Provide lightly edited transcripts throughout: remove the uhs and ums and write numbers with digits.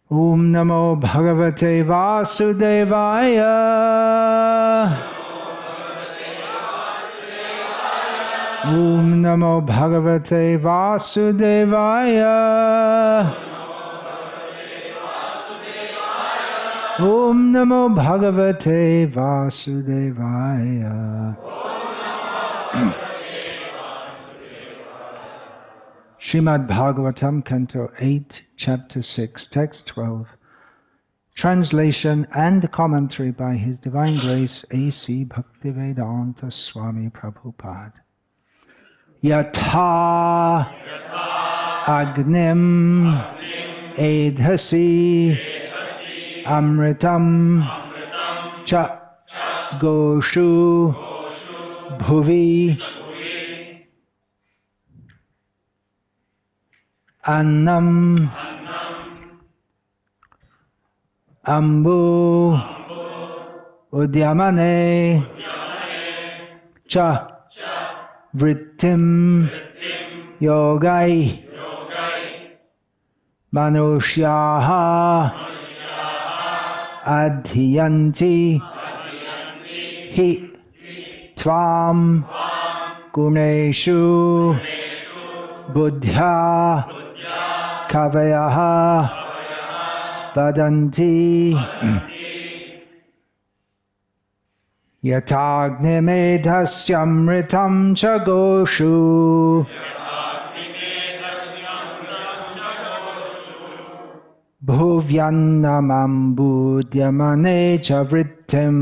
Om Namo Bhagavate Vasudevaya. Om Namo Bhagavate Vasudevaya. Om Namo Bhagavate Vasudevaya. Srimad Bhagavatam, Canto 8, Chapter 6, Text 12. Translation and commentary by His Divine Grace A.C. Bhaktivedanta Swami Prabhupada. Yatha Agnim Edhasi Amritam Cha Goshu Bhuvi Annam Ambu Udyamane Cha Vrittim Yogai Manushyaha Adhyanti Hi Tvam Guneshu Buddha Kavayaha Vadanti Yatagnimedhasyamritam chagoshu Bhuvyannamambudyamane chavrittim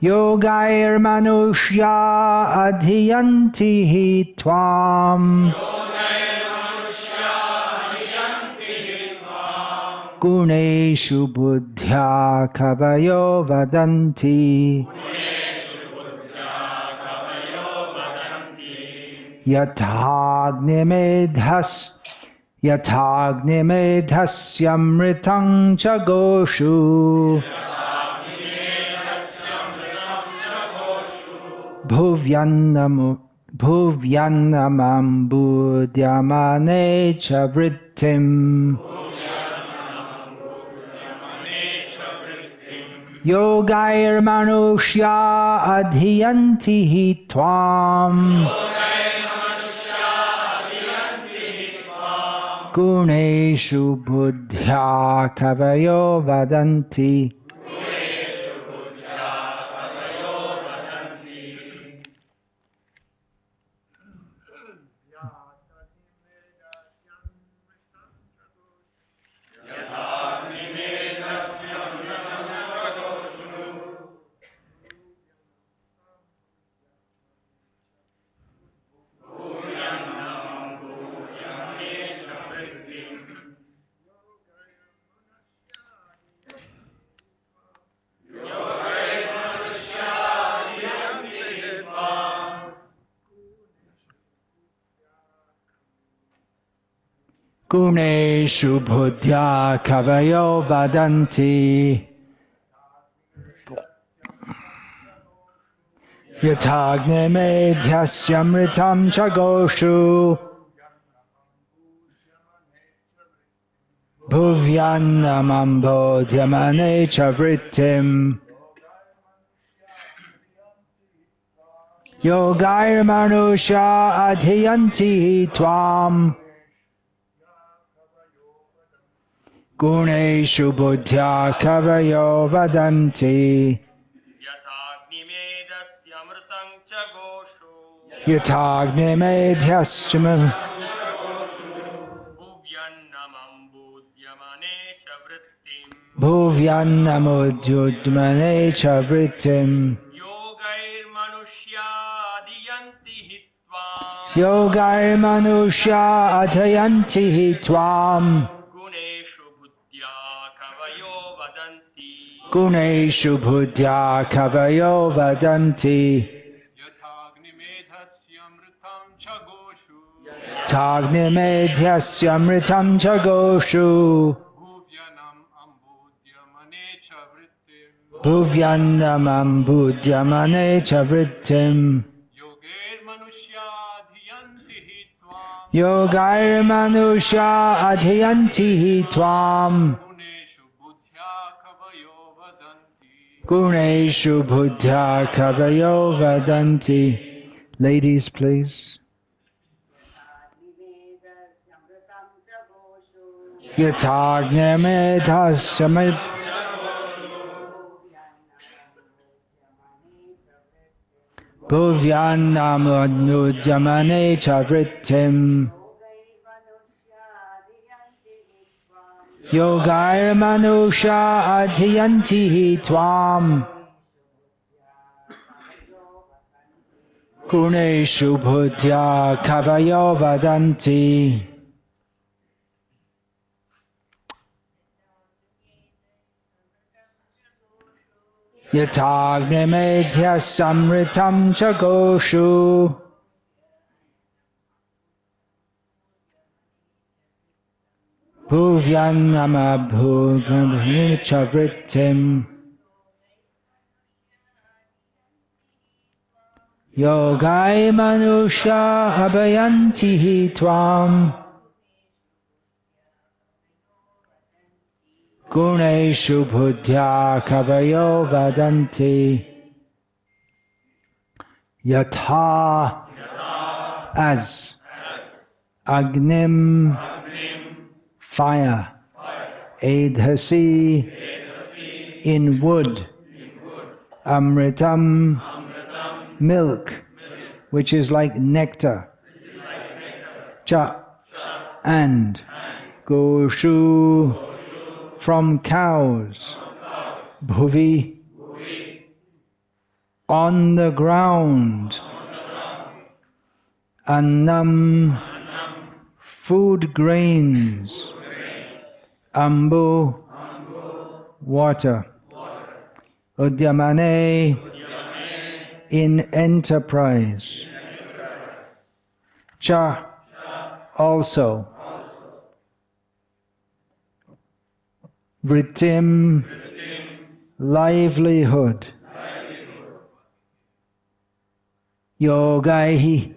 Yogair manushya adhiyanti tvam Guneshu buddhya kavayo vadanti Yatagnimedhasyamritang chagoshu Bhuvyannamambudyamane chavrittim Yogair manushya adhiyanti tvam Guneshu buddhya kavayo vadanti. Guneshu buddhya kavayo vadanti Yatagnimedhasyamritam chagoshu Bhuvyannamambudyamane chavrittim Yogair manusya adhiyanti tvam Guneshu buddhya kavayo vadanti Yatagnimedhasyamritam Bhuvyannamambudyamane chavrittim Yogair manusya adhayanti tvam Guneshu buddhya kavayo vadanti Yatagnimedhasyamritam chagoshu Bhuvyannamambudyamane chavrittim Yogairmanusha adhyanti tvam. Guneshu buddhya kavayo vadanti. Ladies, please. Yatagnyamedhasamad. Bhuvyanamudnujamane chavrittim. Yogairmanusha adhyanti tvam. Guneshu buddhya kavayo vadanti. Yatagnyamedhya samritam chagoshu. Bhuvyanamabhugabhini chavrittim. Yogai manusha abhayanti tvam. Guneshu buddhya kavayo vadanti. Yatha as agnim fire, edhasi in wood, amritam milk, which is like nectar, cha and goshu from cows, bhuvi on the ground, annam food grains, ambu water, udyamane in enterprise, cha also, vritim livelihood, yogai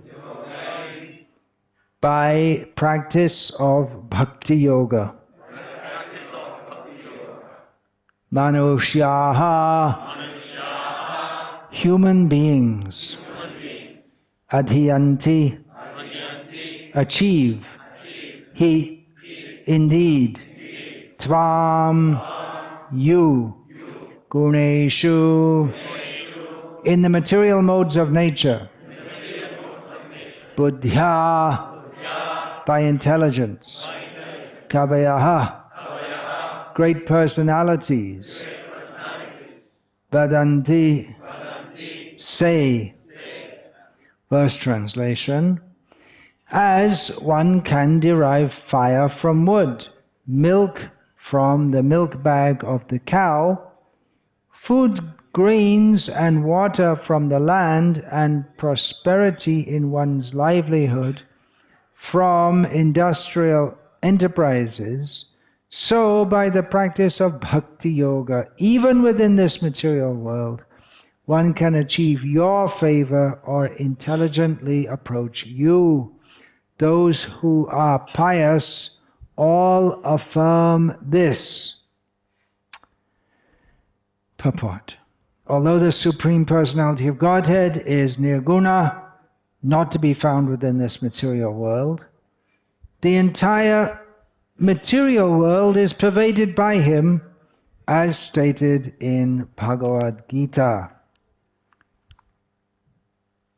by practice of bhakti yoga, manushyaha human beings, adhyanti achieve, he indeed, tvam you, guneshu in the material modes of nature, buddhya by intelligence, kavayaha great personalities, vadanti say. Verse translation: as one can derive fire from wood, milk from the milk bag of the cow, food grains and water from the land, and prosperity in one's livelihood from industrial enterprises, so by the practice of bhakti yoga, even within this material world, one can achieve your favor or intelligently approach you. Those who are pious all affirm this. Purport. Although the Supreme Personality of Godhead is nirguna, not to be found within this material world, the entire material world is pervaded by Him, as stated in Bhagavad Gita.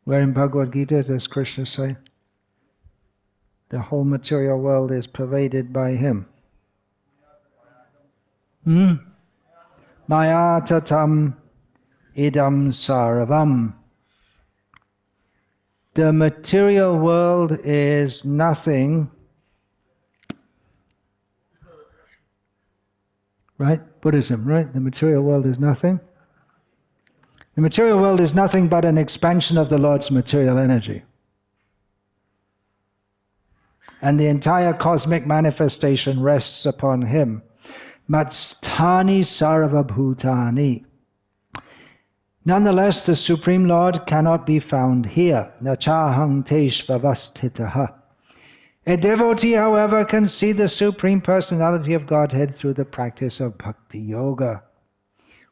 Where in Bhagavad Gita does Krishna say? The whole material world is pervaded by Him. Maya tatam idam saravam. The material world is nothing, right? Buddhism, right? The material world is nothing. The material world is nothing but an expansion of the Lord's material energy. And the entire cosmic manifestation rests upon Him. Matstani sarva bhutani. Nonetheless, the Supreme Lord cannot be found here. Nachahang teshvavastitaha. A devotee, however, can see the Supreme Personality of Godhead through the practice of Bhakti Yoga.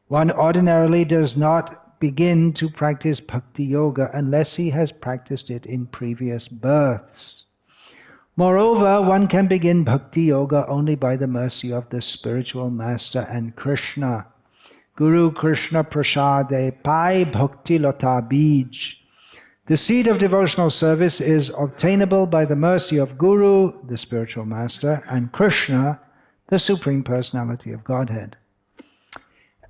One ordinarily does not begin to practice Bhakti Yoga unless he has practiced it in previous births. Moreover, one can begin Bhakti Yoga only by the mercy of the spiritual master and Krishna. Guru Krishna Prasade Pai Bhakti Lata Bij. The seed of devotional service is obtainable by the mercy of Guru, the spiritual master, and Krishna, the Supreme Personality of Godhead.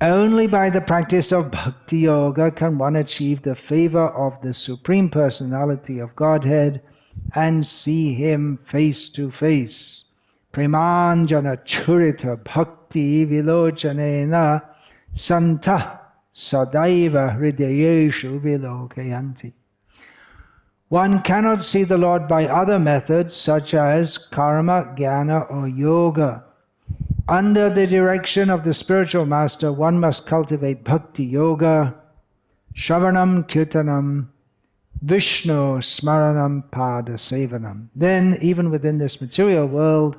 Only by the practice of Bhakti Yoga can one achieve the favor of the Supreme Personality of Godhead and see Him face to face. Premanjana Churita Bhakti Vilochanena Santa Sadaiva Hridayeshu Vilokayanti. One cannot see the Lord by other methods such as karma, jnana, or yoga. Under the direction of the spiritual master, one must cultivate Bhakti Yoga, Shravanam Kirtanam, Vishnu Smaranam Pada Sevanam. Then, even within this material world,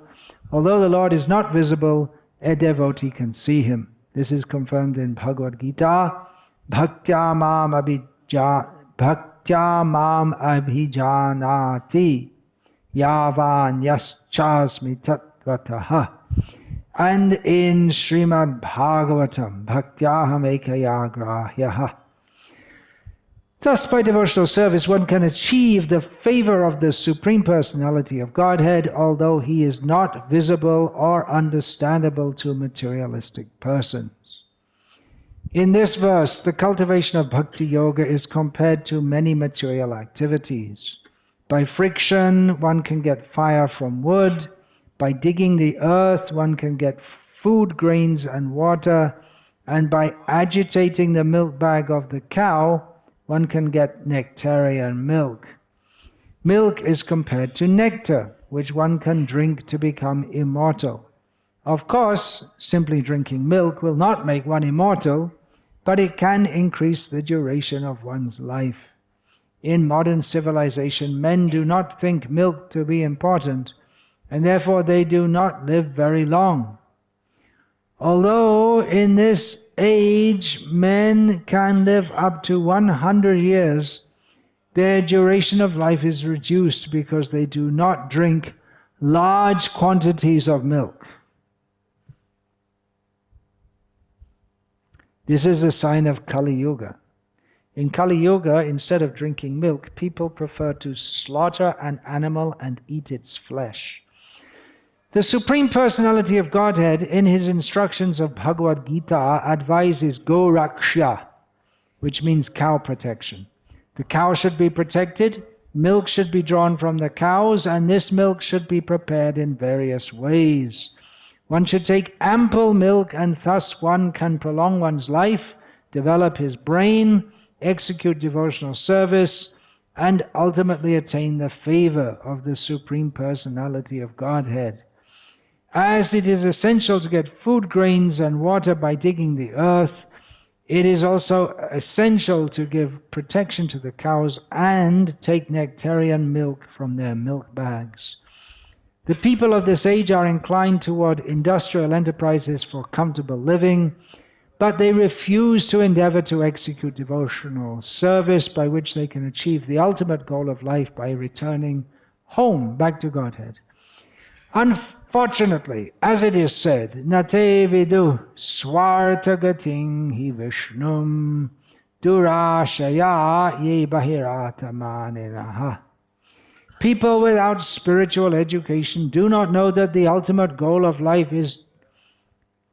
although the Lord is not visible, a devotee can see Him. This is confirmed in Bhagavad Gita, Bhaktya Mam Abhijanati Yavan Yaschasmi Tatvataha. And in Srimad Bhagavatam, Bhaktyaham Ekayagrahyaha. Thus, by devotional service, one can achieve the favor of the Supreme Personality of Godhead, although He is not visible or understandable to materialistic persons. In this verse, the cultivation of Bhakti Yoga is compared to many material activities. By friction, one can get fire from wood. By digging the earth, one can get food, grains, and water. And by agitating the milk bag of the cow, one can get nectarian milk. Milk is compared to nectar, which one can drink to become immortal. Of course, simply drinking milk will not make one immortal, but it can increase the duration of one's life. In modern civilization, men do not think milk to be important, and therefore they do not live very long. Although in this age men can live up to 100 years, their duration of life is reduced because they do not drink large quantities of milk. This is a sign of Kali Yuga. In Kali Yuga, instead of drinking milk, people prefer to slaughter an animal and eat its flesh. The Supreme Personality of Godhead, in His instructions of Bhagavad Gita, advises Go Raksha, which means cow protection. The cow should be protected, milk should be drawn from the cows, and this milk should be prepared in various ways. One should take ample milk, and thus one can prolong one's life, develop his brain, execute devotional service, and ultimately attain the favor of the Supreme Personality of Godhead. As it is essential to get food, grains, and water by digging the earth, it is also essential to give protection to the cows and take nectarian milk from their milk bags. The people of this age are inclined toward industrial enterprises for comfortable living, but they refuse to endeavor to execute devotional service by which they can achieve the ultimate goal of life by returning home, back to Godhead. Unfortunately, as it is said, Nate vidu swartagating hi vishnum durashaya ye bahiratamaninaha. People without spiritual education do not know that the ultimate goal of life is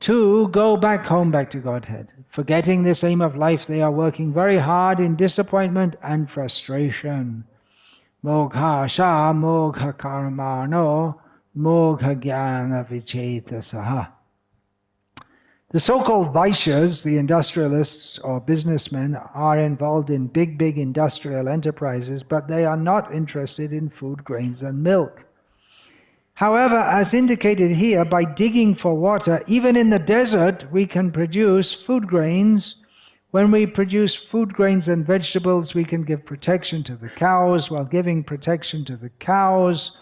to go back home, back to Godhead. Forgetting this aim of life, they are working very hard in disappointment and frustration. Mogha sha mogha karmano mogha jnana vichetasaha. The so-called Vaishyas, the industrialists or businessmen, are involved in big industrial enterprises, but they are not interested in food, grains, and milk. However, as indicated here, by digging for water, even in the desert, we can produce food grains. When we produce food, grains, and vegetables, we can give protection to the cows. While giving protection to the cows,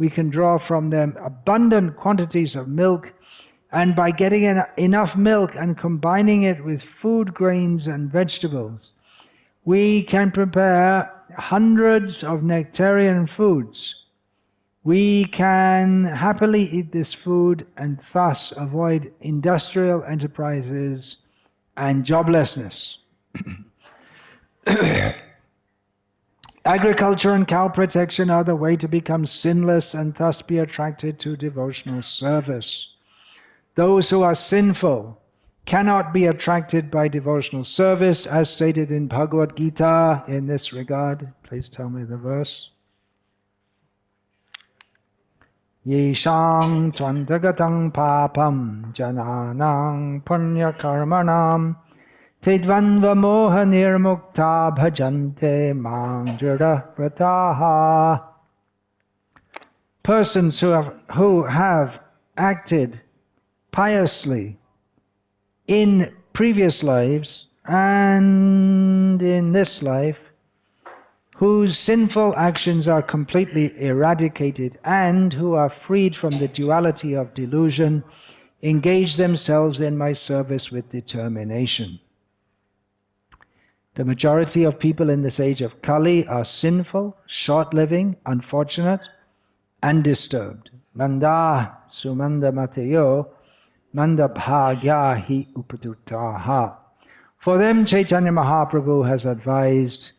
we can draw from them abundant quantities of milk, and by getting enough milk and combining it with food grains and vegetables, we can prepare hundreds of nectarian foods. We can happily eat this food and thus avoid industrial enterprises and joblessness. Agriculture and cow protection are the way to become sinless and thus be attracted to devotional service. Those who are sinful cannot be attracted by devotional service, as stated in Bhagavad Gita in this regard. Please tell me the verse. Yeshang tvantagatam papam jananang punya karmanam tedvanva moha nirmukta bhajante mang drida vrataha. Persons who have acted piously in previous lives and in this life, whose sinful actions are completely eradicated and who are freed from the duality of delusion, engage themselves in my service with determination. The majority of people in this age of Kali are sinful, short-living, unfortunate, and disturbed. Manda sumanda mateyo manda bhagya hi upadutaha. For them, Chaitanya Mahaprabhu has advised,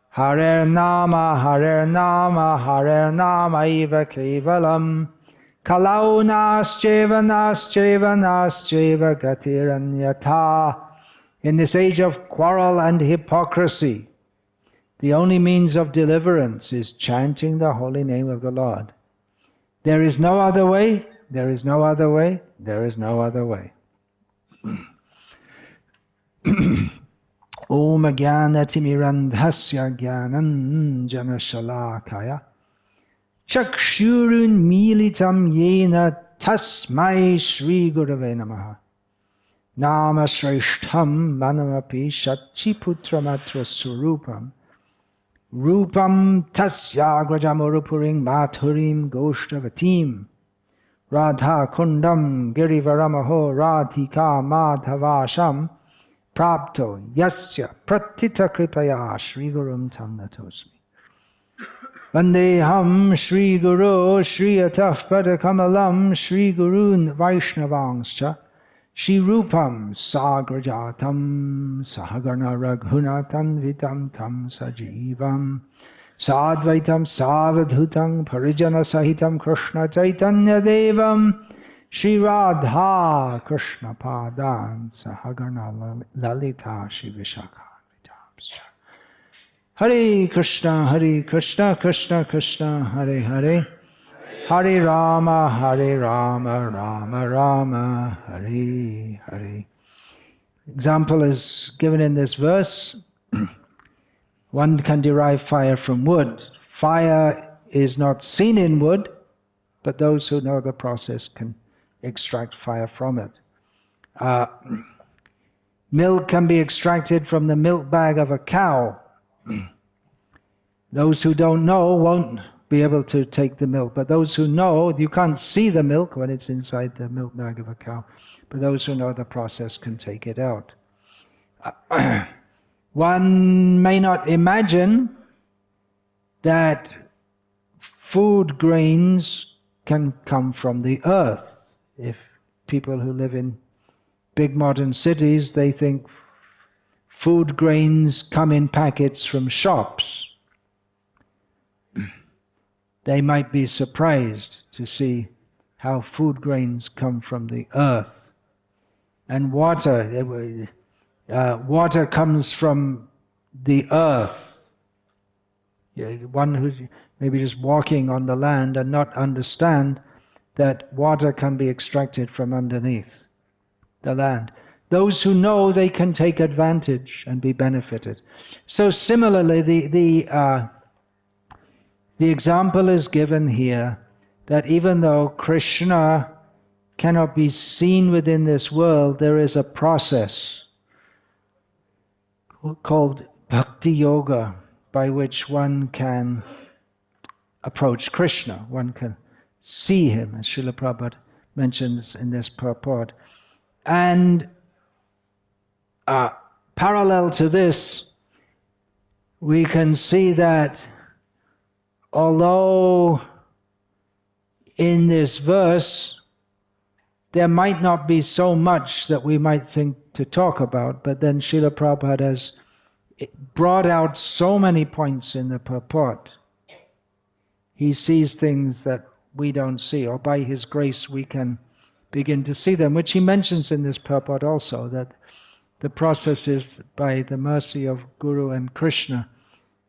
Hare Nama, Hare Nama, Hare Nama Iva Kevalam, Kalau Nascheva Nascheva Nascheva Gatiranyata. In this age of quarrel and hypocrisy, the only means of deliverance is chanting the holy name of the Lord. There is no other way, there is no other way, there is no other way. Om Jnanatimirandhasya Jnananjana Shalakaya Chakshurun Militam Yena Tasmai Shri Gurave Namaha Nama Shreshtham Manamapi Shachiputramatra Surupam Rupam Tasyagrajamurupuring Mathurim Goshtavatim Radha Kundam Girivaramaho Radhika Madhavasham Prapto Yasya Pratita Kripaya Shri Gurum Tamnatosmi Vandeham Shri Guru Shri Ataf Padakamalam Shri Gurun Vaishnavangscha Shri Rupam Sagrajatam Sahagana Raghunatan Vitam Tam Sajivam Sadvaitam Savadhutam Parijana Sahitam Krishna Chaitanya Devam Shri Radha Krishna Padan Sahagana Lalita Shri Vishakha Vitamscha. Hare Krishna, Krishna Krishna, Hare Hare, Hare Rama, Rama Rama, Hare Hare. Example is given in this verse. One can derive fire from wood. Fire is not seen in wood, but those who know the process can extract fire from it. Milk can be extracted from the milk bag of a cow. Those who don't know won't be able to take the milk, but those who know, you can't see the milk when it's inside the milk bag of a cow, but those who know the process can take it out. One may not imagine that food grains can come from the earth. If people who live in big modern cities, they think food grains come in packets from shops. They might be surprised to see how food grains come from the earth. And water comes from the earth. One who's maybe just walking on the land and not understand that water can be extracted from underneath the land. Those who know, they can take advantage and be benefited. So similarly, the example is given here that even though Krishna cannot be seen within this world, there is a process called bhakti yoga by which one can approach Krishna. One can see him, as Srila Prabhupada mentions in this purport. And parallel to this, we can see that although in this verse there might not be so much that we might think to talk about, but then Srila Prabhupada has brought out so many points in the purport. He sees things that we don't see, or by his grace we can begin to see them, which he mentions in this purport also, that the process is by the mercy of Guru and Krishna,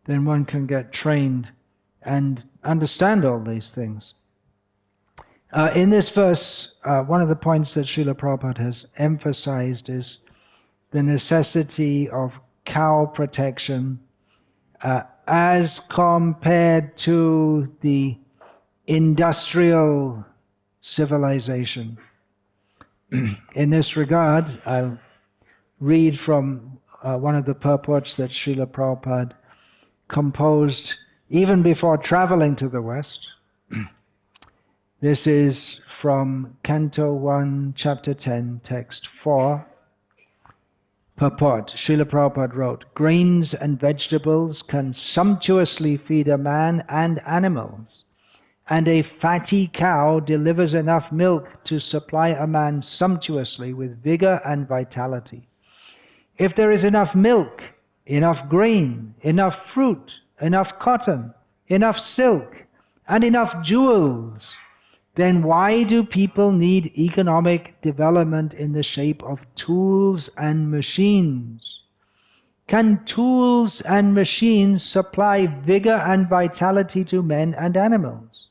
then one can get trained and understand all these things. In this verse, one of the points that Srila Prabhupada has emphasized is the necessity of cow protection as compared to the industrial civilization. In this regard, I'll read from one of the purports that Srila Prabhupada composed even before traveling to the West. This is from Canto 1, Chapter 10, Text 4. Purport. Srila Prabhupada wrote, "Grains and vegetables can sumptuously feed a man and animals, and a fatty cow delivers enough milk to supply a man sumptuously with vigor and vitality. If there is enough milk, enough grain, enough fruit, enough cotton, enough silk, and enough jewels, then why do people need economic development in the shape of tools and machines? Can tools and machines supply vigor and vitality to men and animals?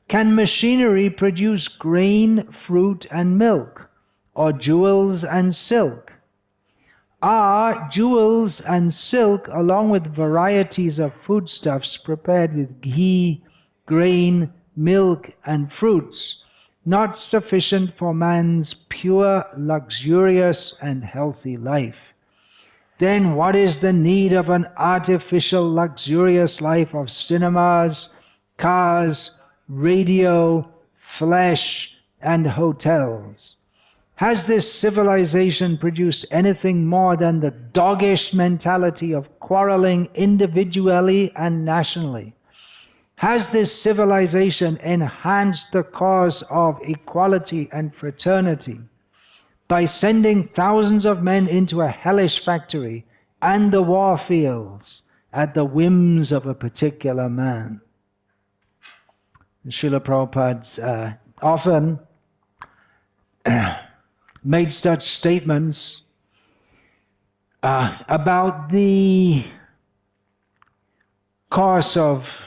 Can machinery produce grain, fruit, and milk, or jewels and silk? Are jewels and silk, along with varieties of foodstuffs prepared with ghee, grain, milk, and fruits, not sufficient for man's pure, luxurious, and healthy life? Then what is the need of an artificial, luxurious life of cinemas, cars, radio, flesh, and hotels? Has this civilization produced anything more than the doggish mentality of quarreling individually and nationally? Has this civilization enhanced the cause of equality and fraternity by sending thousands of men into a hellish factory and the war fields at the whims of a particular man? Srila Prabhupada often made such statements about the course of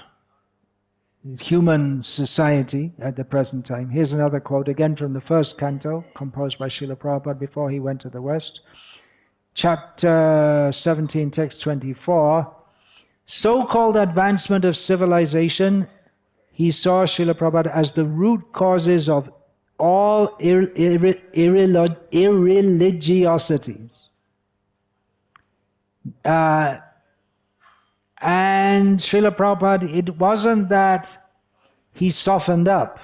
human society at the present time. Here's another quote, again from the first canto, composed by Srila Prabhupada before he went to the West. Chapter 17, text 24. So-called advancement of civilization, he saw, Srila Prabhupada, as the root causes of all irreligiosities. And Srila Prabhupada, it wasn't that he softened up.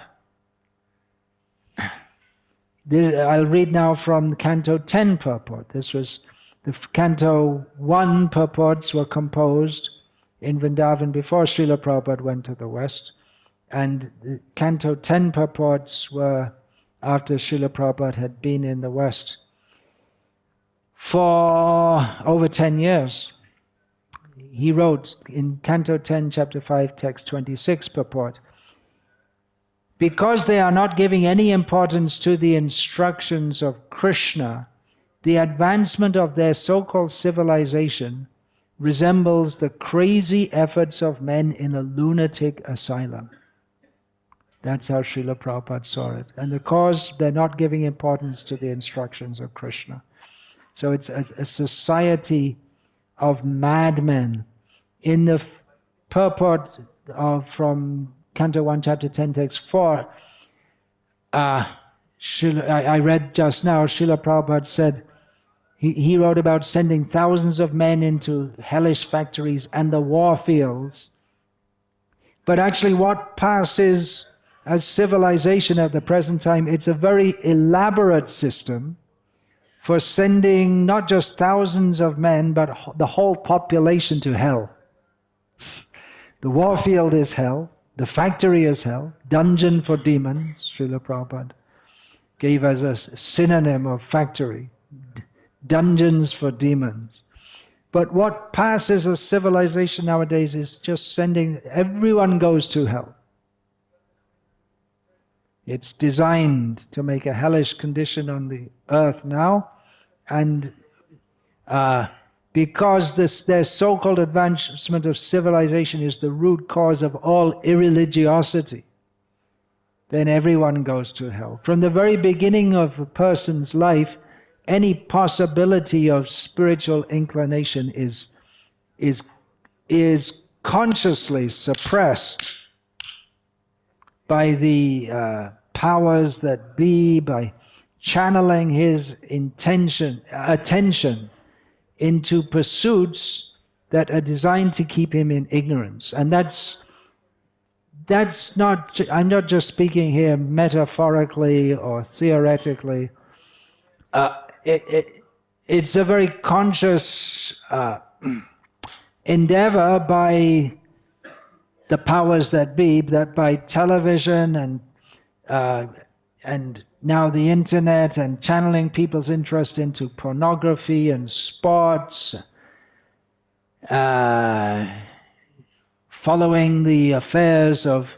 I'll read now from Canto 10 purport. This was the Canto 1 purports were composed in Vrindavan before Srila Prabhupada went to the West. And the Canto 10 purports were after Srila Prabhupada had been in the West for over 10 years. He wrote in Canto 10, Chapter 5, Text 26 purport, "Because they are not giving any importance to the instructions of Krishna, the advancement of their so-called civilization resembles the crazy efforts of men in a lunatic asylum." That's how Srila Prabhupada saw it. And the cause, they're not giving importance to the instructions of Krishna. So it's a society of madmen. In the purport from Canto 1, Chapter 10, Text 4, I read just now, Srila Prabhupada said, he wrote about sending thousands of men into hellish factories and the war fields. But actually what passes as civilization at the present time, it's a very elaborate system for sending not just thousands of men, but the whole population to hell. The warfield is hell, the factory is hell, dungeon for demons. Srila Prabhupada gave us a synonym of factory, dungeons for demons. But what passes as civilization nowadays is just sending, everyone goes to hell. It's designed to make a hellish condition on the earth now, and because their so-called advancement of civilization is the root cause of all irreligiosity, then everyone goes to hell. From the very beginning of a person's life, any possibility of spiritual inclination is consciously suppressed by the powers that be, by channeling his attention into pursuits that are designed to keep him in ignorance. And that's not, I'm not just speaking here metaphorically or theoretically. It's a very conscious endeavor by the powers that be, that by television and now the internet, and channeling people's interest into pornography and sports, following the affairs of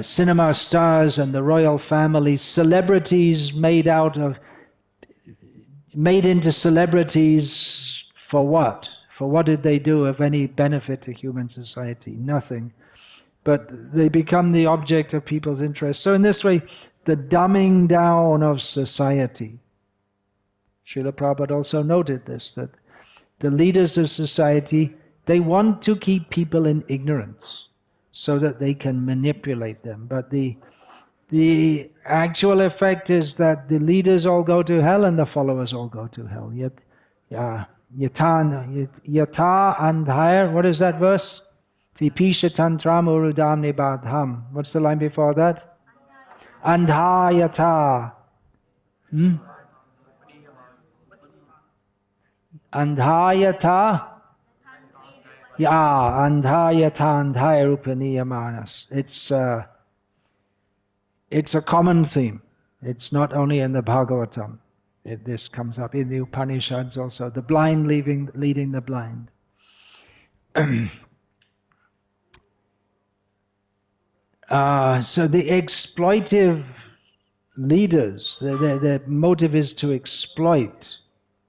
cinema stars and the royal family, celebrities made into celebrities for what? For what did they do of any benefit to human society? Nothing. But they become the object of people's interest. So in this way, the dumbing down of society. Srila Prabhupada also noted this, that the leaders of society, they want to keep people in ignorance so that they can manipulate them. But the actual effect is that the leaders all go to hell and the followers all go to hell. Yata andhaya, what is that verse? Tipisha tantram urudam nibadham. What's the line before that? Andhayata. Andhayata. Andhayata andhaya rupaniyamanas. It's a common theme. It's not only in the Bhagavatam. This comes up in the Upanishads also. The blind leading the blind. So the exploitive leaders, their motive is to exploit,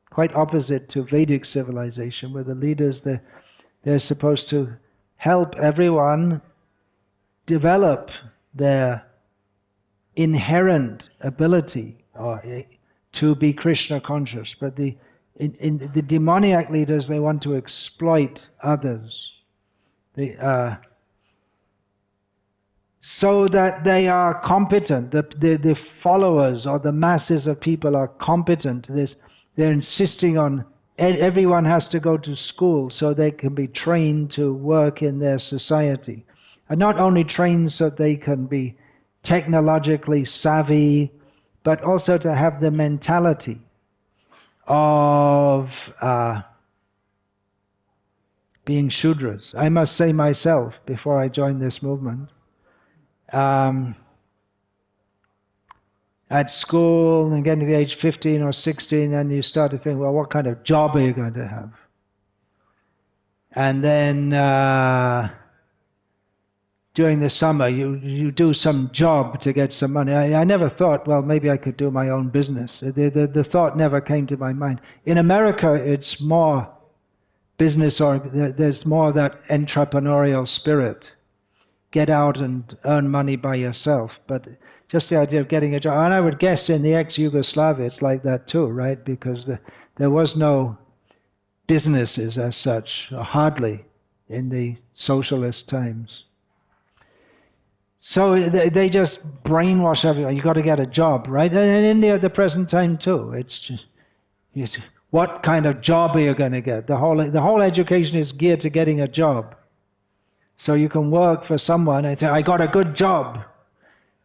quite opposite to Vedic civilization, where the leaders, they're supposed to help everyone develop their inherent ability to be Krishna conscious. But the demoniac leaders, they want to exploit others. So that they are competent, the followers or the masses of people are competent. They're insisting on everyone has to go to school so they can be trained to work in their society. And not only trained so they can be technologically savvy, but also to have the mentality of being Shudras. I must say myself, before I joined this movement, at school and getting to the age 15 or 16, then you start to think, well, what kind of job are you going to have? And then during the summer, you do some job to get some money. I never thought, well, maybe I could do my own business. The thought never came to my mind. In America, it's more business, or there's more of that entrepreneurial spirit. Get out and earn money by yourself. But just the idea of getting a job, and I would guess in the ex-Yugoslavia it's like that too, right? Because there was no businesses as such, or hardly, in the socialist times. So they just brainwash everyone. You got to get a job, right? And in India at the present time too, it's just, what kind of job are you going to get? The whole education is geared to getting a job. So you can work for someone and say, I got a good job.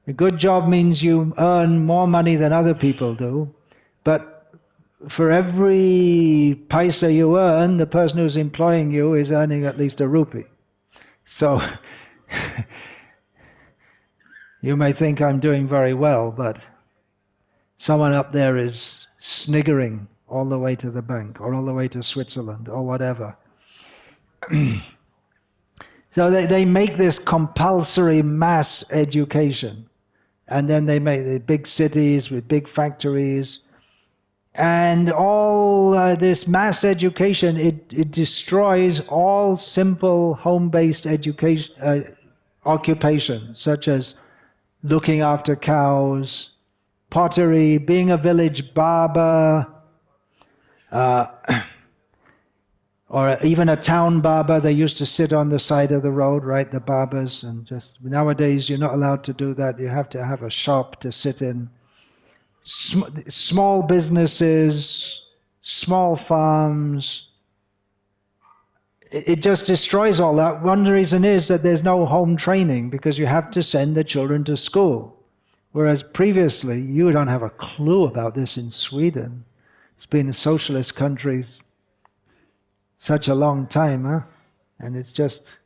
A good job means you earn more money than other people do, but for every paisa you earn, the person who's employing you is earning at least a rupee. So you may think I'm doing very well, but someone up there is sniggering all the way to the bank or all the way to Switzerland or whatever. So they make this compulsory mass education. And then they make the big cities with big factories. And all this mass education, it destroys all simple home-based education occupations, such as looking after cows, pottery, being a village barber, or even a town barber. They used to sit on the side of the road, right, the barbers, and just nowadays you're not allowed to do that. You have to have a shop to sit in. Small businesses, small farms. It just destroys all that. One reason is that there's no home training because you have to send the children to school. Whereas previously, you don't have a clue about this in Sweden. It's been a socialist country such a long time, huh? And it's just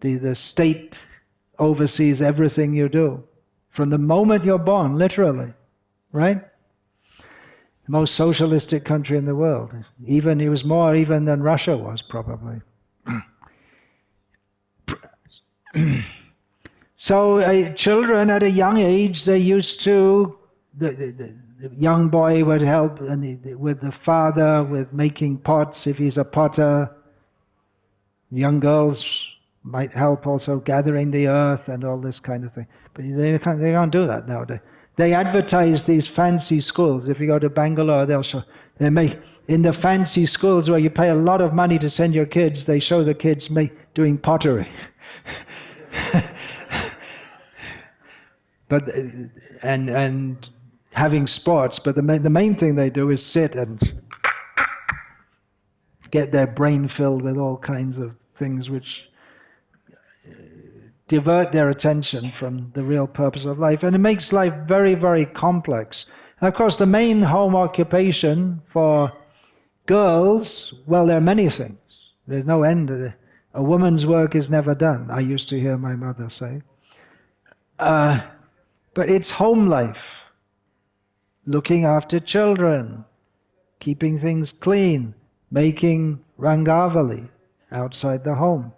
the state oversees everything you do. From the moment you're born, literally, right? The most socialistic country in the world. It was more even than Russia was, probably. So children at a young age, they used to, the young boy would help with the father with making pots if he's a potter. Young girls might help also gathering the earth and all this kind of thing. But they can't do that nowadays. They advertise these fancy schools. If you go to Bangalore, in the fancy schools where you pay a lot of money to send your kids, they show the kids doing pottery. But and having sports, but the main thing they do is sit and get their brain filled with all kinds of things which divert their attention from the real purpose of life. And it makes life very, very complex. And of course, the main home occupation for girls, well, there are many things. There's no end to it. A woman's work is never done, I used to hear my mother say. But it's home life. Looking after children, keeping things clean, making rangavali outside the home.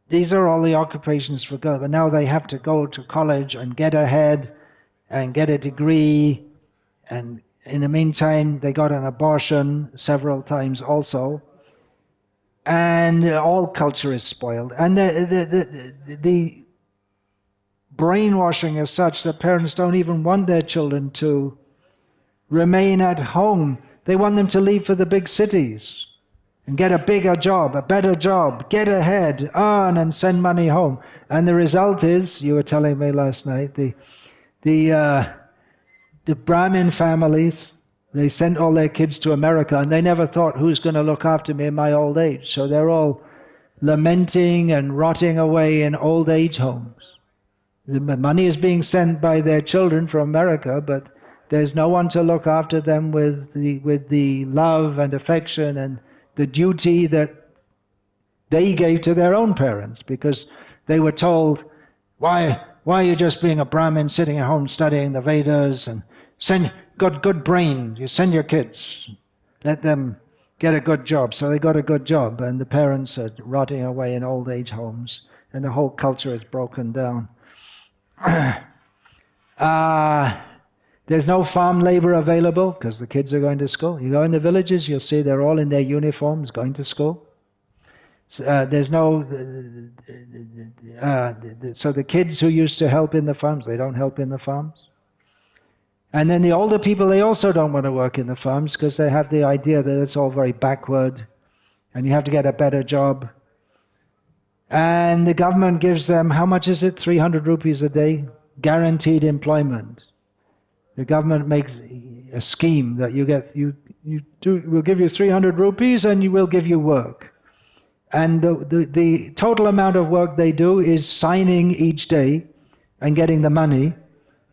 These are all the occupations for girls, but now they have to go to college and get ahead and get a degree, and in the meantime they got an abortion several times also, and all culture is spoiled. And the brainwashing is such that parents don't even want their children to remain at home. They want them to leave for the big cities and get a bigger job, a better job, get ahead, earn and send money home. And the result is, you were telling me last night, the Brahmin families, they sent all their kids to America and they never thought, who's going to look after me in my old age? So they're all lamenting and rotting away in old age homes. The money is being sent by their children from America, but there's no one to look after them with the love and affection and the duty that they gave to their own parents, because they were told, why are you just being a Brahmin sitting at home studying the Vedas, and got good brain, you send your kids, let them get a good job. So they got a good job, and the parents are rotting away in old age homes, and the whole culture is broken down. There's no farm labor available because the kids are going to school. You go in the villages, you'll see they're all in their uniforms going to school. There's no, so the kids who used to help in the farms, they don't help in the farms. And then the older people, they also don't want to work in the farms because they have the idea that it's all very backward and you have to get a better job. And the government gives them, how much is it? 300 rupees a day? Guaranteed employment. The government makes a scheme that we'll give you 300 rupees and we'll give you work. And the total amount of work they do is signing each day and getting the money.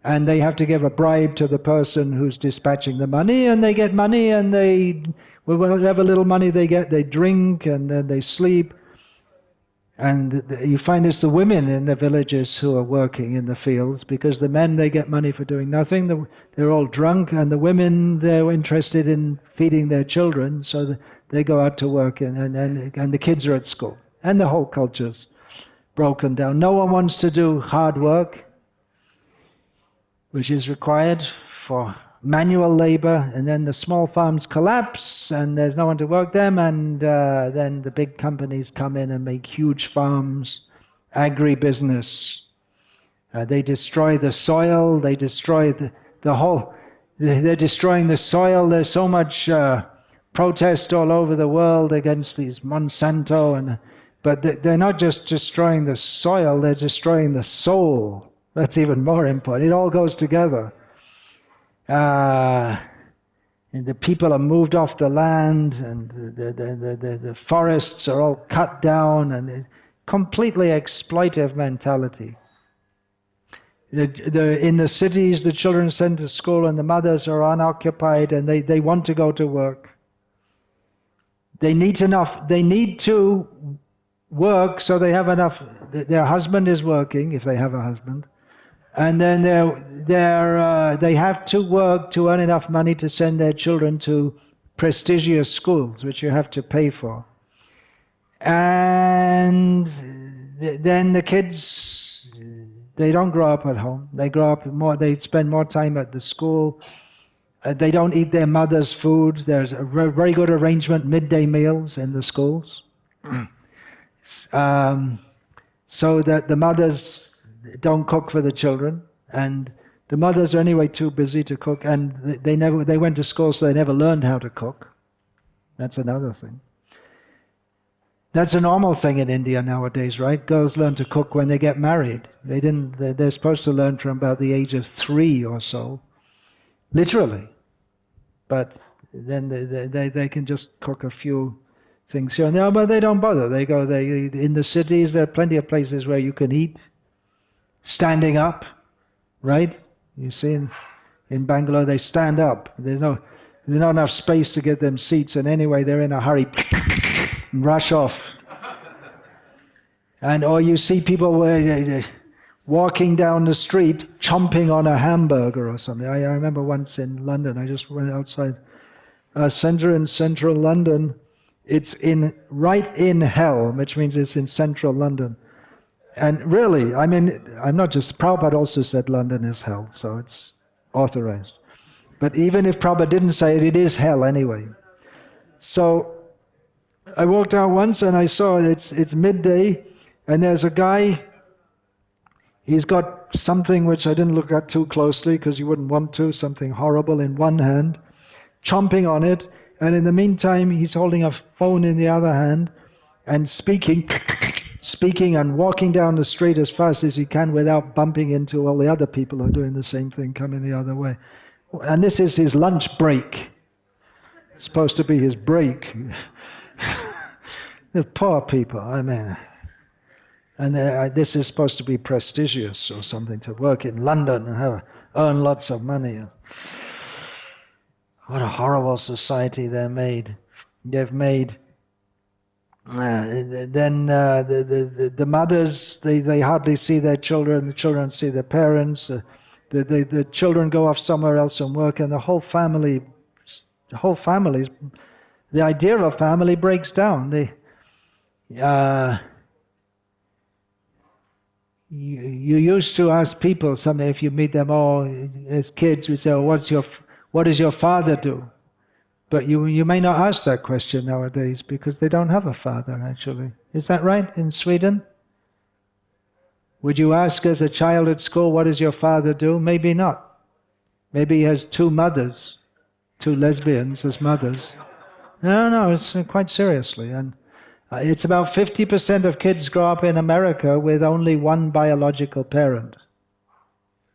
And they have to give a bribe to the person who's dispatching the money, and they get money, and whatever little money they get, they drink, and then they sleep. And you find it's the women in the villages who are working in the fields, because the men, they get money for doing nothing. They're all drunk, and the women, they're interested in feeding their children, so they go out to work, and the kids are at school. And the whole culture's broken down. No one wants to do hard work, which is required for manual labor, and then the small farms collapse, and there's no one to work them, and then the big companies come in and make huge farms, agribusiness. They destroy the soil, they destroy the whole, they're destroying the soil. There's so much protest all over the world against these Monsanto, but they're not just destroying the soil, they're destroying the soul. That's even more important. It all goes together. And the people are moved off the land, and the forests are all cut down, and completely exploitive mentality. In the cities, the children are sent to school, and the mothers are unoccupied, and they want to go to work. They need to work so they have enough. Their husband is working, if they have a husband. And then they have to work to earn enough money to send their children to prestigious schools, which you have to pay for. And then the kids, they don't grow up at home. They grow up more. They spend more time at the school. They don't eat their mother's food. There's a very good arrangement, midday meals in the schools, so that the mothers don't cook for the children, and the mothers are anyway too busy to cook, and they went to school, so they never learned how to cook. That's another thing. That's a normal thing in India nowadays, right? Girls learn to cook when they get married. They're supposed to learn from about the age of 3 or so, literally. But then they can just cook a few things here and there, but they don't bother. In the cities, there are plenty of places where you can eat standing up, right? You see in Bangalore, they stand up. There's not enough space to get them seats, and anyway, they're in a hurry, rush off. Or you see people walking down the street, chomping on a hamburger or something. I remember once in London, I just went outside a centre in central London. It's right in hell, which means it's in central London. And really, I mean, I'm not just, Prabhupada also said London is hell, so it's authorized. But even if Prabhupada didn't say it, it is hell anyway. So I walked out once and I saw it's midday, and there's a guy, he's got something which I didn't look at too closely because you wouldn't want to, something horrible in one hand, chomping on it, and in the meantime he's holding a phone in the other hand and speaking and walking down the street as fast as he can without bumping into all the other people who are doing the same thing, coming the other way. And this is his lunch break. It's supposed to be his break. The poor people, I mean. And this is supposed to be prestigious or something, to work in London and earn lots of money. What a horrible society they've made. Then the mothers, they hardly see their children. The children see their parents. The children go off somewhere else and work, and the whole family, the idea of a family breaks down. You used to ask people something, if you meet them all as kids, we say, "Oh, what does your father do?" But you may not ask that question nowadays because they don't have a father, actually. Is that right in Sweden? Would you ask as a child at school, what does your father do? Maybe not. Maybe he has 2 mothers, 2 lesbians as mothers. No, it's quite seriously. And it's about 50% of kids grow up in America with only 1 biological parent.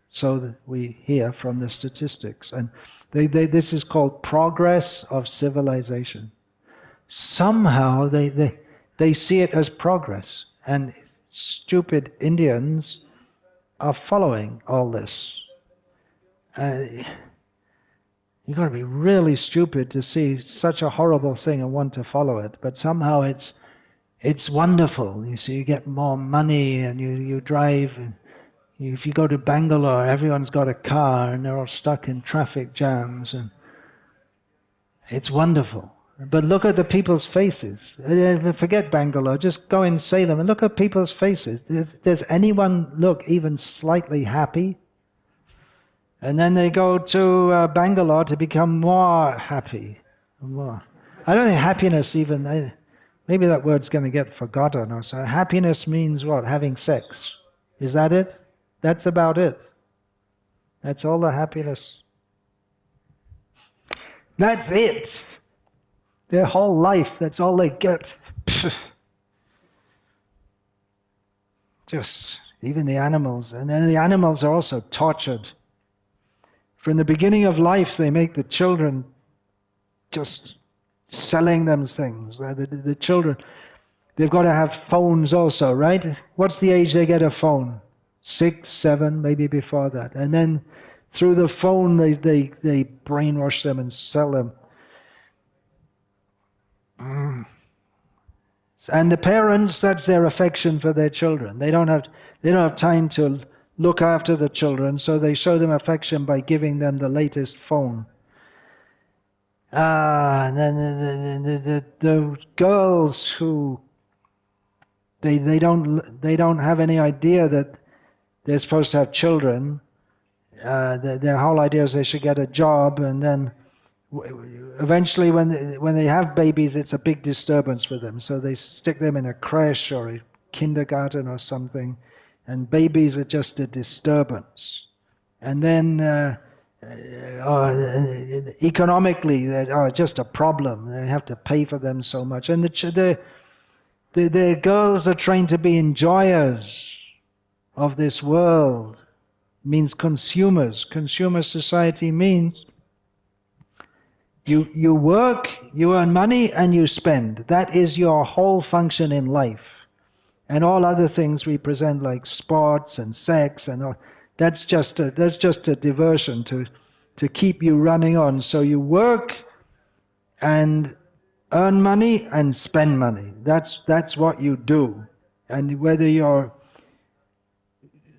So we hear from the statistics. And this is called progress of civilization. Somehow They see it as progress. And stupid Indians are following all this. You've got to be really stupid to see such a horrible thing and want to follow it. But somehow it's wonderful. You see, you get more money and you drive. And if you go to Bangalore, everyone's got a car and they're all stuck in traffic jams. And it's wonderful. But look at the people's faces. Forget Bangalore. Just go in Salem and look at people's faces. Does anyone look even slightly happy? And then they go to Bangalore to become more happy. More. I don't think happiness even, maybe that word's going to get forgotten or so. Happiness means what? Having sex. Is that it? That's about it. That's all the happiness. That's it. Their whole life, that's all they get. Just, even the animals. And then the animals are also tortured. From the beginning of life, they make the children just selling them things. The children, they've got to have phones also, right? What's the age they get a phone? 6, 7, maybe before that. And then through the phone, they brainwash them and sell them. And the parents, that's their affection for their children. They don't have time to look after the children, so they show them affection by giving them the latest phone. And then the girls who they don't have any idea that they're supposed to have children. Their whole idea is they should get a job, and then eventually when they have babies, it's a big disturbance for them. So they stick them in a creche or a kindergarten or something, and babies are just a disturbance. And then economically, they are just a problem. They have to pay for them so much. And the girls are trained to be enjoyers of this world. It means consumers. Consumer society means you work, you earn money, and you spend. That is your whole function in life. And all other things we present, like sports and sex and all, that's just a diversion to keep you running on. So you work and earn money and spend money. That's what you do. And whether you're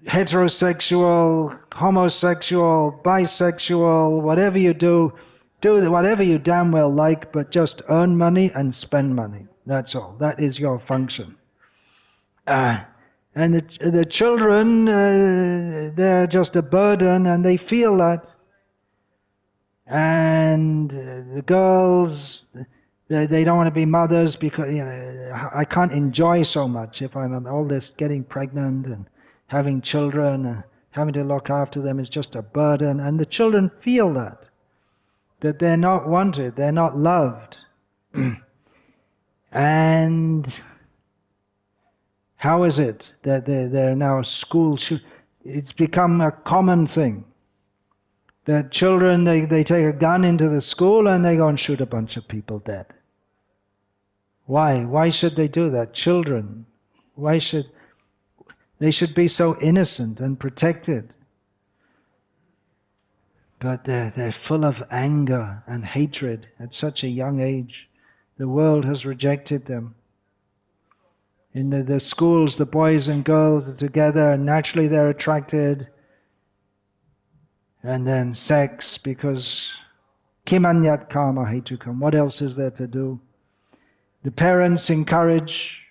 heterosexual, homosexual, bisexual, whatever you do whatever you damn well like, but just earn money and spend money. That's all. That is your function. And the children, they're just a burden, and they feel that. And the girls, they don't want to be mothers because I can't enjoy so much if I'm all this getting pregnant and having children and having to look after them is just a burden. And the children feel that they're not wanted, they're not loved. And how is it that they're now school it's become a common thing that children, they take a gun into the school and they go and shoot a bunch of people dead. Why should they do that? Children, they should be so innocent and protected. But they're full of anger and hatred at such a young age. The world has rejected them. In the schools, the boys and girls are together, and naturally they're attracted. And then sex, because kimanyat kama hetukam, what else is there to do? The parents encourage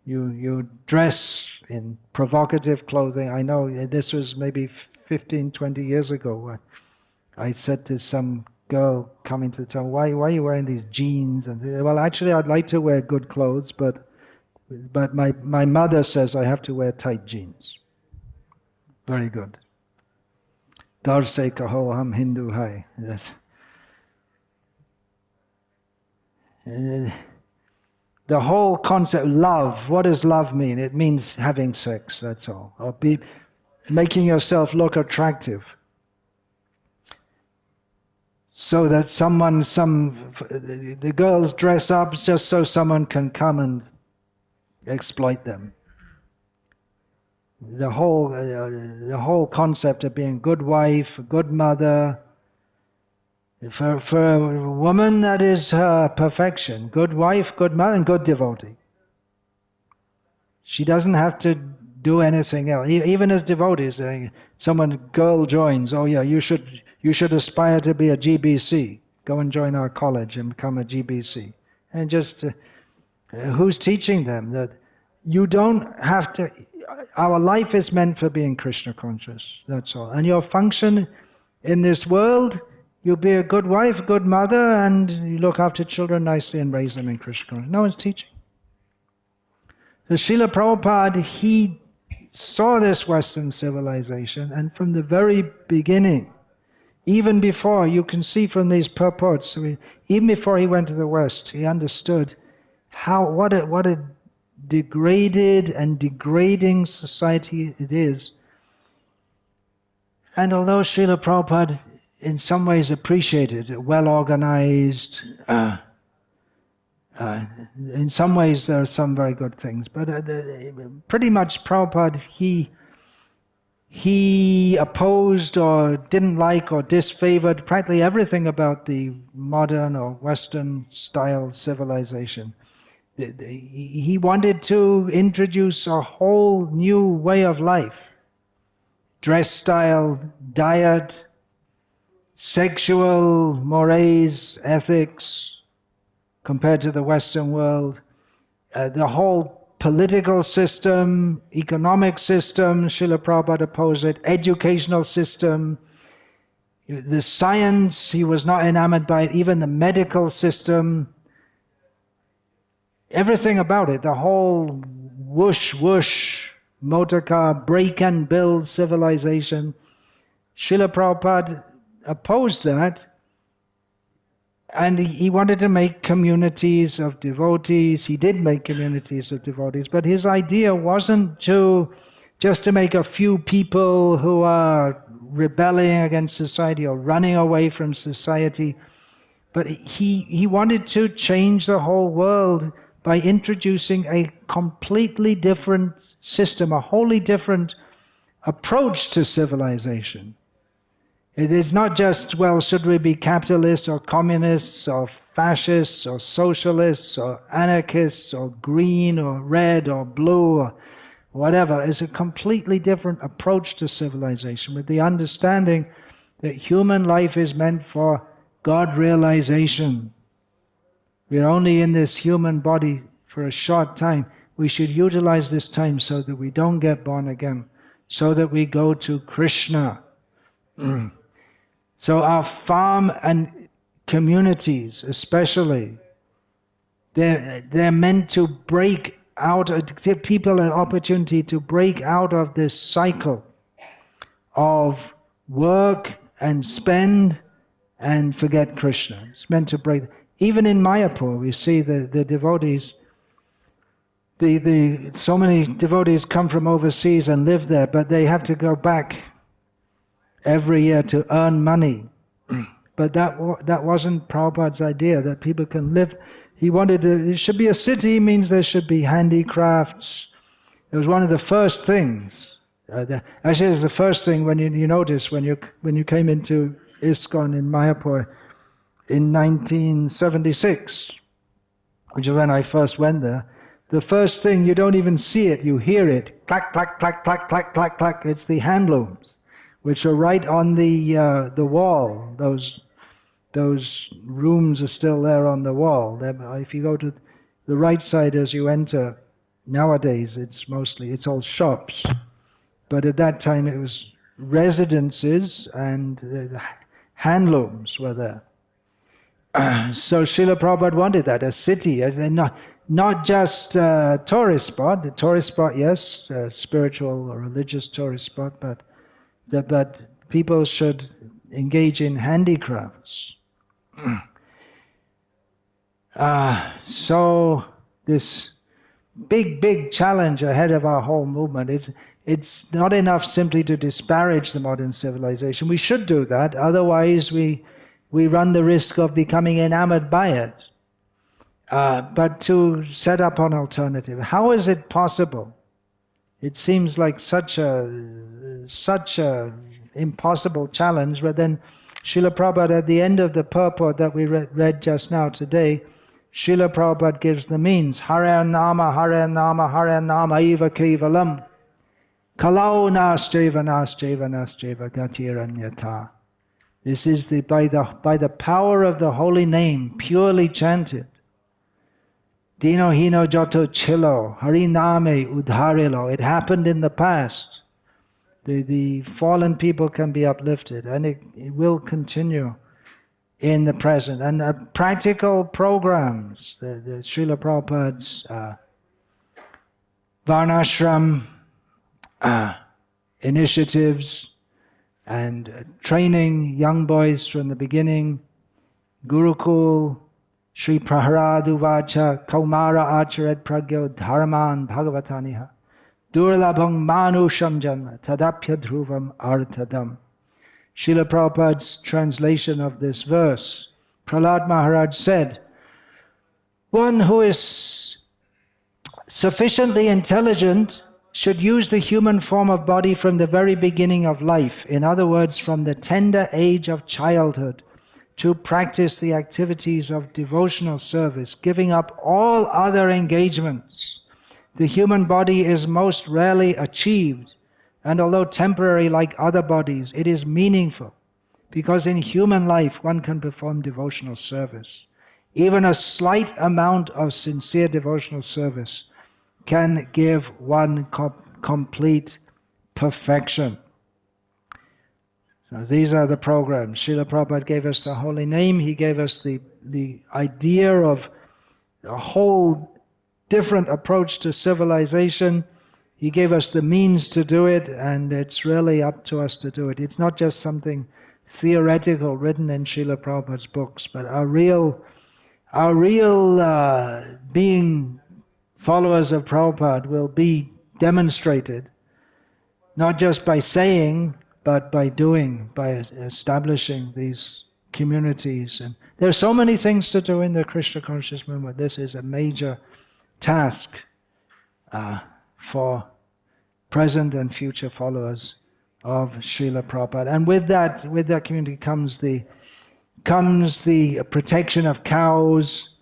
you dress in provocative clothing. I know this was maybe 15, 20 years ago. I said to some girl coming to town, why are you wearing these jeans? And well, actually, I'd like to wear good clothes, but my mother says I have to wear tight jeans. Very good. Dar se kaho ham Hindu hai. Yes. The whole concept, love, what does love mean? It means having sex, that's all. Or making yourself look attractive. so that the girls dress up just so someone can come and exploit them. The whole concept of being a good wife, a good mother, for a woman, that is her perfection. Good wife, good mother, and good devotee. She doesn't have to do anything else. Even as devotees, girl joins, oh yeah, you should aspire to be a GBC. Go and join our college and become a GBC. And just, who's teaching them that you don't have to, our life is meant for being Krishna conscious, that's all. And your function in this world, you'll be a good wife, good mother, and you look after children nicely and raise them in Krishna consciousness. No one's teaching. So Srila Prabhupada, he saw this Western civilization, and from the very beginning, even before, you can see from these purports, even before he went to the West, he understood what a degraded and degrading society it is. And although Srila Prabhupada in some ways appreciated it, well organized, in some ways there are some very good things, but pretty much Prabhupada, he opposed or didn't like or disfavored practically everything about the modern or Western style civilization. He wanted to introduce a whole new way of life. Dress style, diet, sexual mores, ethics, compared to the Western world. The whole political system, economic system, Srila Prabhupada opposed it, educational system, the science, he was not enamored by it, even the medical system, everything about it, the whole whoosh, motor car, break and build civilization. Srila Prabhupada opposed that, and he wanted to make communities of devotees. He did make communities of devotees, but his idea wasn't just to make a few people who are rebelling against society or running away from society, but he wanted to change the whole world by introducing a completely different system, a wholly different approach to civilization. It is not just, well, should we be capitalists or communists or fascists or socialists or anarchists or green or red or blue or whatever. It's a completely different approach to civilization with the understanding that human life is meant for God realization. We're only in this human body for a short time. We should utilize this time so that we don't get born again, so that we go to Krishna. So our farm and communities especially, they're meant to break out, to give people an opportunity to break out of this cycle of work and spend and forget Krishna. It's meant to break. Even in Mayapur, we see the devotees, so many devotees come from overseas and live there, but they have to go back every year to earn money. But that wasn't Prabhupada's idea, that people can live. He wanted it should be a city, means there should be handicrafts. It was one of the first things. Actually, it's the first thing when you notice when you came into ISKCON in Mayapur in 1976, which is when I first went there. The first thing, you don't even see it, you hear it. Clack, clack, clack, clack, clack, clack, clack. It's the handlooms, which are right on the wall. Those rooms are still there on the wall. If you go to the right side as you enter, nowadays it's all shops. But at that time it was residences and handlooms were there. So Srila Prabhupada wanted that, a city, not just a tourist spot. A tourist spot, yes, a spiritual or religious tourist spot, but people should engage in handicrafts. So this big challenge ahead of our whole movement, it's not enough simply to disparage the modern civilization. We should do that, otherwise we we run the risk of becoming enamored by it. But to set up an alternative. How is it possible? It seems like such a impossible challenge, but then Srila Prabhupada, at the end of the purport that we read just now today, Srila Prabhupada gives the means. Hare Nama, Hare Nama, Hare Nama Eva Kevalam. Kalau Nastreva Nastreva Nastreva Gatiranyata. This is by the power of the holy name, purely chanted. Dino Hino Joto Chilo, Hariname Udharilo. It happened in the past. The fallen people can be uplifted, and it will continue in the present. And practical programs, the Srila Prabhupada's Varnashram initiatives and training young boys from the beginning, Gurukul, Sri Praharad Uvacha, Kaumara Acharet Pragyo Dharman Bhagavataniha, Durlabhang Manusham Janma, Tadapya Dhruvam Artadam. Srila Prabhupada's translation of this verse, Prahlad Maharaj said, one who is sufficiently intelligent should use the human form of body from the very beginning of life. In other words, from the tender age of childhood, to practice the activities of devotional service, giving up all other engagements. The human body is most rarely achieved, and although temporary like other bodies, it is meaningful, because in human life one can perform devotional service. Even a slight amount of sincere devotional service can give one complete perfection. So these are the programs. Srila Prabhupada gave us the holy name. He gave us the idea of a whole different approach to civilization. He gave us the means to do it, and it's really up to us to do it. It's not just something theoretical written in Srila Prabhupada's books, but our real being followers of Prabhupada will be demonstrated, not just by saying, but by doing, by establishing these communities. And there are so many things to do in the Krishna conscious movement. This is a major task for present and future followers of Srila Prabhupada. And with that community comes the protection of cows,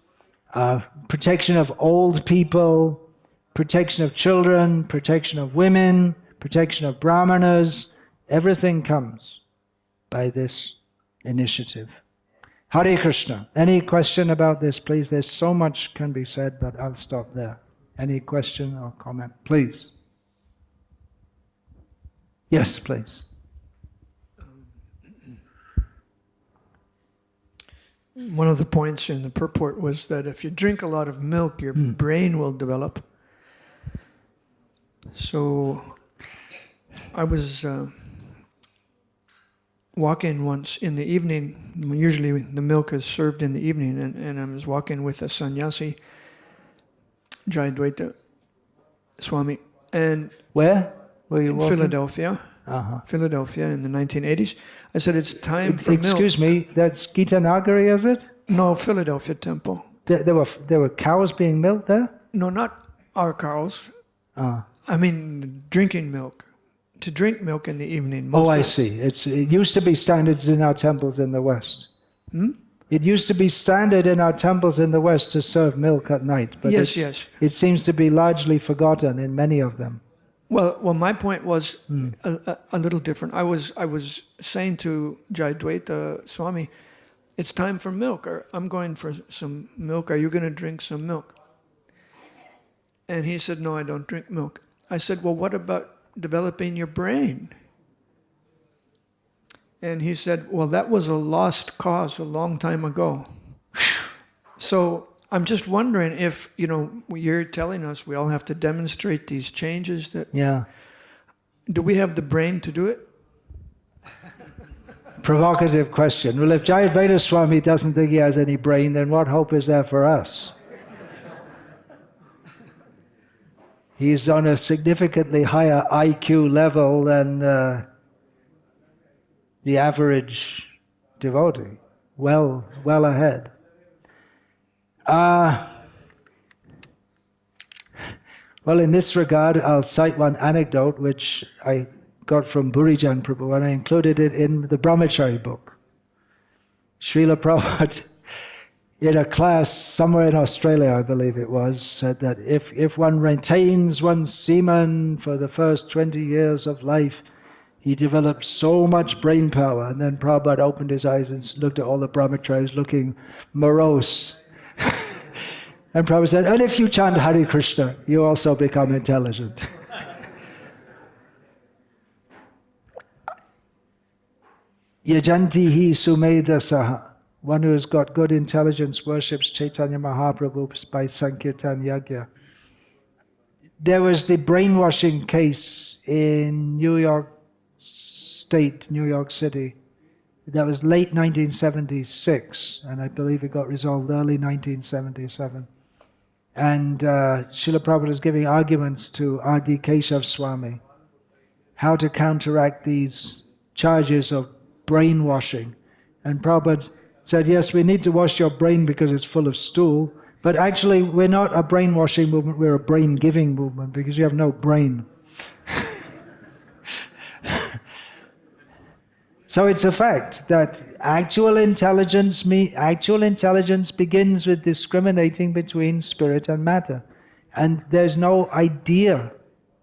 protection of old people, protection of children, protection of women, protection of brahmanas. Everything comes by this initiative. Hare Krishna. Any question about this, please? There's so much can be said, but I'll stop there. Any question or comment, please? Yes, please. One of the points in the purport was that if you drink a lot of milk, your brain will develop. So I was walking once in the evening. Usually the milk is served in the evening, and I was walking with a sannyasi, Jayadvaita Swami. And where were you walking? Philadelphia. Philadelphia in the 1980s. I said, it's time for milk. Excuse me, that's Gita Nagari, is it? No, Philadelphia Temple. There were cows being milked there? No, not our cows. I mean, drinking milk. To drink milk in the evening. I see. It used to be standards in our temples in the West. It used to be standard in our temples in the West to serve milk at night. But yes. It seems to be largely forgotten in many of them. Well, my point was a little different. I was saying to Jayadvaita Swami, it's time for milk, or I'm going for some milk. Are you going to drink some milk? And he said, no, I don't drink milk. I said, well, what about developing your brain? And he said, well, that was a lost cause a long time ago. So I'm just wondering if, you're telling us we all have to demonstrate these changes. Do we have the brain to do it? Provocative question. Well, if Jayadvaita Swami doesn't think he has any brain, then what hope is there for us? He's on a significantly higher IQ level than the average devotee. well ahead. Well, in this regard, I'll cite one anecdote which I got from Burijan Prabhu, and I included it in the Brahmachari book. Srila Prabhupada, in a class somewhere in Australia, I believe it was, said that if one retains one's semen for the first 20 years of life, he develops so much brain power. And then Prabhupada opened his eyes and looked at all the brahmacharis looking morose. And Prabhupada said, and if you chant Hare Krishna, you also become intelligent. Yajanti hi sumedha saha. One who has got good intelligence worships Chaitanya Mahaprabhu by Sankirtan Yagya. There was the brainwashing case in New York State, New York City. That was late 1976, and I believe it got resolved early 1977. And Srila Prabhupada was giving arguments to Adi Keshav Swami how to counteract these charges of brainwashing. And Prabhupada said, yes, we need to wash your brain because it's full of stool, but actually we're not a brainwashing movement, we're a brain-giving movement because you have no brain. So it's a fact that actual intelligence begins with discriminating between spirit and matter. And there's no idea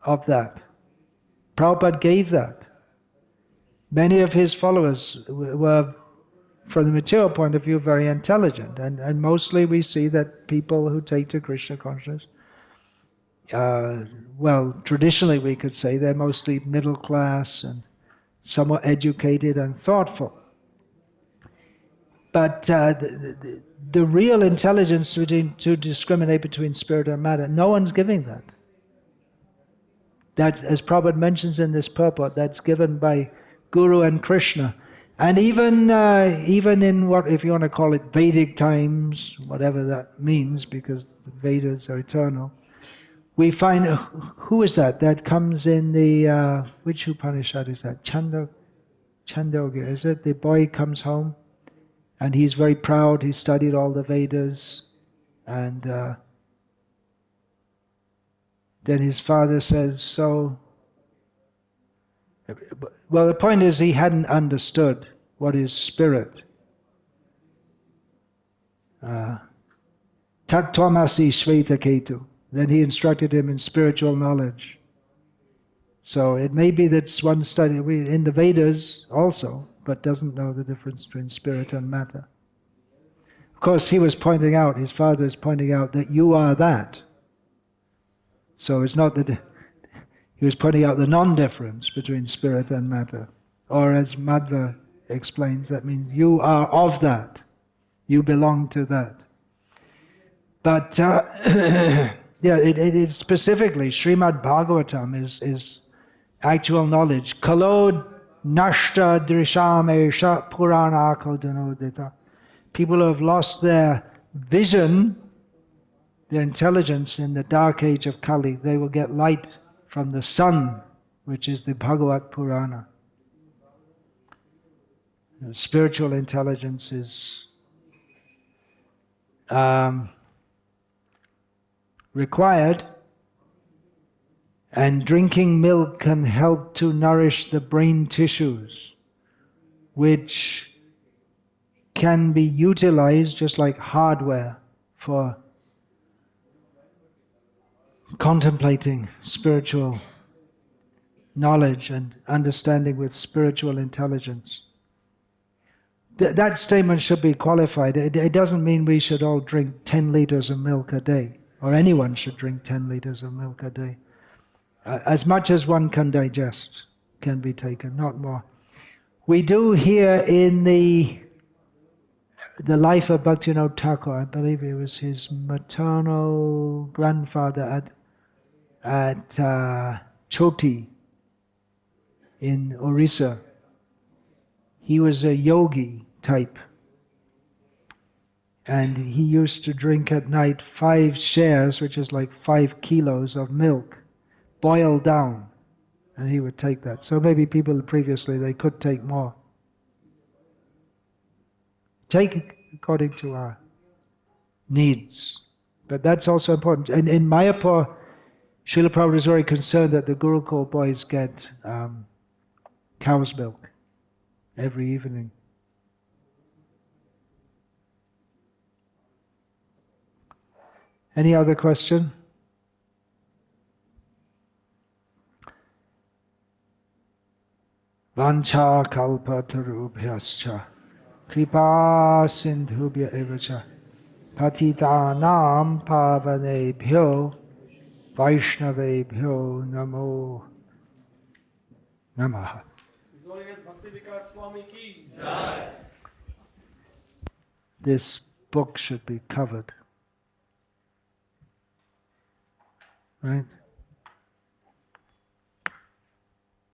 of that. Prabhupada gave that. Many of his followers were, from the material point of view, very intelligent. And mostly we see that people who take to Krishna consciousness, well, traditionally we could say they're mostly middle class and somewhat educated and thoughtful. But the real intelligence to discriminate between spirit and matter, no one's giving that. That's, as Prabhupada mentions in this purport, that's given by Guru and Krishna. And even in what, if you want to call it Vedic times, whatever that means, because the Vedas are eternal, we find, who is that? That comes in the, which Upanishad is that? Chandogya, is it? The boy comes home and he's very proud, he studied all the Vedas, and then his father says, so, well, the point is he hadn't understood what is spirit. Tat Tvamasi Shveta Ketu. Then he instructed him in spiritual knowledge. So it may be that one study in the Vedas also, but doesn't know the difference between spirit and matter. Of course, he was pointing out, his father is pointing out that you are that. So it's not that he was pointing out the non-difference between spirit and matter. Or as Madhva explains, that means you are of that. You belong to that. But yeah, it is specifically, Srimad Bhagavatam is actual knowledge. Kalod nashta drisham esha puranako danodita. People who have lost their vision, their intelligence in the dark age of Kali, they will get light from the sun, which is the Bhagavat Purana. Spiritual intelligence is required, and drinking milk can help to nourish the brain tissues, which can be utilized just like hardware for contemplating spiritual knowledge and understanding with spiritual intelligence. That statement should be qualified. It doesn't mean we should all drink 10 liters of milk a day, or anyone should drink 10 liters of milk a day. As much as one can digest can be taken, not more. We do hear in the life of Bhaktivinoda Thakur, I believe it was his maternal grandfather at Choti in Orissa. He was a yogi type, and he used to drink at night 5 shares, which is like 5 kilos of milk, boiled down, and he would take that. So maybe people previously, they could take more. take according to our needs. But that's also important. And in Mayapur, Srila Prabhupada is very concerned that the Gurukul boys get cow's milk every evening. Any other question? Vancha kalpatarubhyascha kripa sindhubhya evacha patitanam pavanebhyo vaishnavebhyo namo namaha. This book should be covered, right?